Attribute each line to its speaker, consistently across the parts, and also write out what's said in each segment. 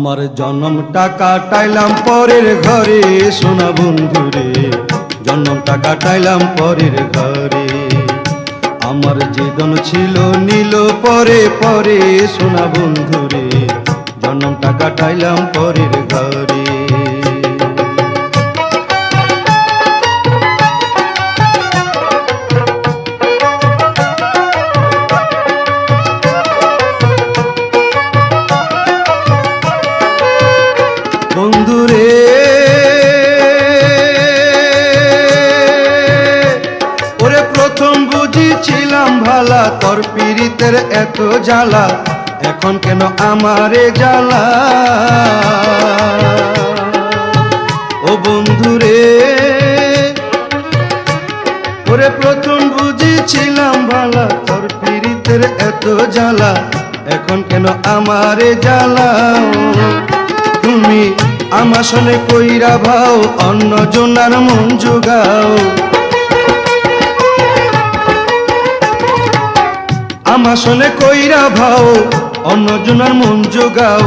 Speaker 1: আমার জন্মটা কাটাইলাম পরের ঘরে সোনা বন্ধুরে, জন্মটা কাটাইলাম পরের ঘরে। আমার জীবন ছিল নীল পরে পরে সোনা বন্ধুরে, জন্মটা কাটাইলাম পরের ঘরে। বন্ধুরে ওরে প্রথম বুঝিছিলাম ভালা, তোর পীড়িতের এত জ্বালা, এখন কেন আমারে জ্বালা। ও বন্ধুরে ওরে প্রথম বুঝিছিলাম ভালা, তোর পীড়িতের এত জ্বালা, এখন কেন আমারে জ্বালা। তুমি আমার সনে কইরা ভাও, অন্য জনার মন জুগাও। আমার সনে কইরা ভাও, অন্য জনার মন জুগাও।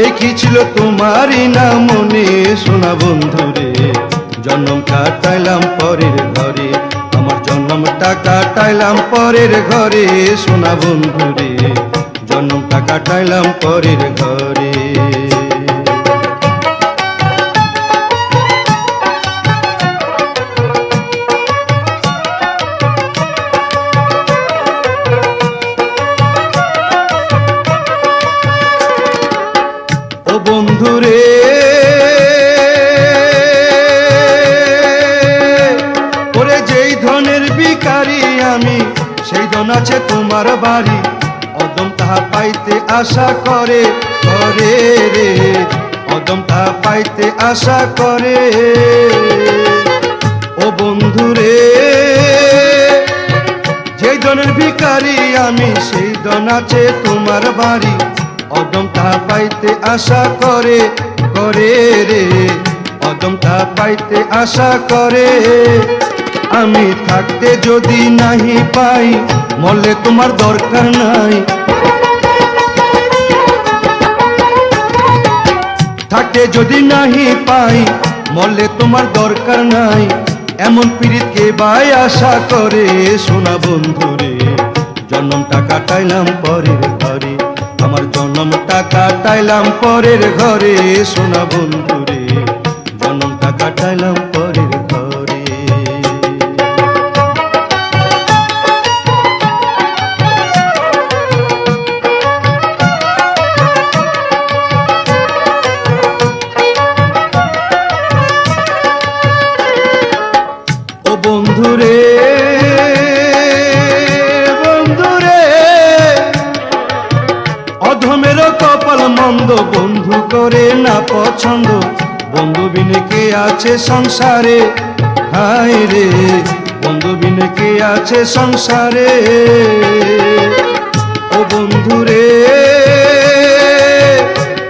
Speaker 1: এ কি ছিল তোমারই না মনে সোনা বন্ধুরে, জন্ম কাটাইলাম পরের ঘরে। আমার জন্মটা কাটাইলাম পরের ঘরে সোনা বন্ধুরে, জন্মটা কাটাইলাম পরের ঘরে। বন্ধুরে ওরে যেই ধনের ভিখারি আমি, সেই ধন আছে তোমার বাড়ি। অদম তাহা পাইতে আশা করে করে রে, অদম তাহা পাইতে আশা করে। ও বন্ধুরে যেই ধনের ভিখারি আমি, সেই ধন আছে তোমার বাড়ি। অদম তা পাইতে আশা করে করে রে, অদম তা পাইতে আশা করে। আমি থাকতে যদি নাহি পাই, মরলে তোমার দরকার নাই। থাকতে যদি নাহি পাই, মরলে তোমার দরকার নাই। এমন পীড়িত কে বাই আশা করে সোনা বন্ধুরে, জন্মটা কাটাইলাম পরের ঘরে। আমার জন্মটা কাটাইলাম পরের ঘরে সোনা বন্ধুরে, জন্মটা কাটাইলাম পরের ঘরে। ও বন্ধুরে অধমেরও কপাল মন্দ, বন্ধু করে না পছন্দ। বন্ধু বিনে কে আছে সংসারে, হায় রে বন্ধু বিনে কে আছে সংসারে। ও বন্ধুরে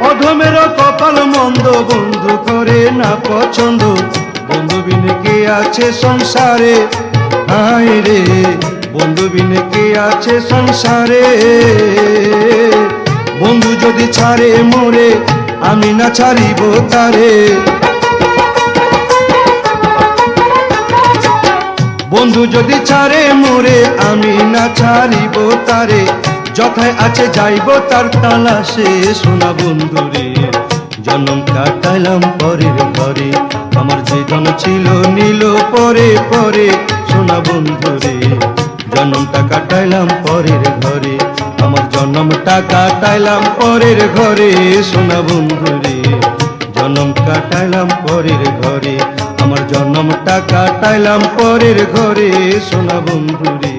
Speaker 1: অধমেরও কপাল মন্দ, বন্ধু করে না পছন্দ। বন্ধু বিনে কে আছে সংসারে, হায় রে বন্ধু বিনে কে আছে সংসারে। বন্ধু যদি ছাড়ে মোরে, আমি না ছাড়িব তারে। বন্ধু যদি ছাড়ে মোরে, আমি না ছাড়িব তারে। যথায় আছে যাইব তার তালাশে সোনা বন্ধুরে, জন্ম কাটাইলাম পরের ঘরে। আমার জীবন ছিল নীল পরে পরে সোনা বন্ধুরে, জন্মটা কাটাইলাম পরের ঘরে। আমার জন্মটা কাটাইলাম পরের ঘরে সোনা বন্ধুরে, জন্ম কাটাইলাম পরের ঘরে। আমার জন্মটা কাটাইলাম পরের ঘরে সোনা বন্ধুরে।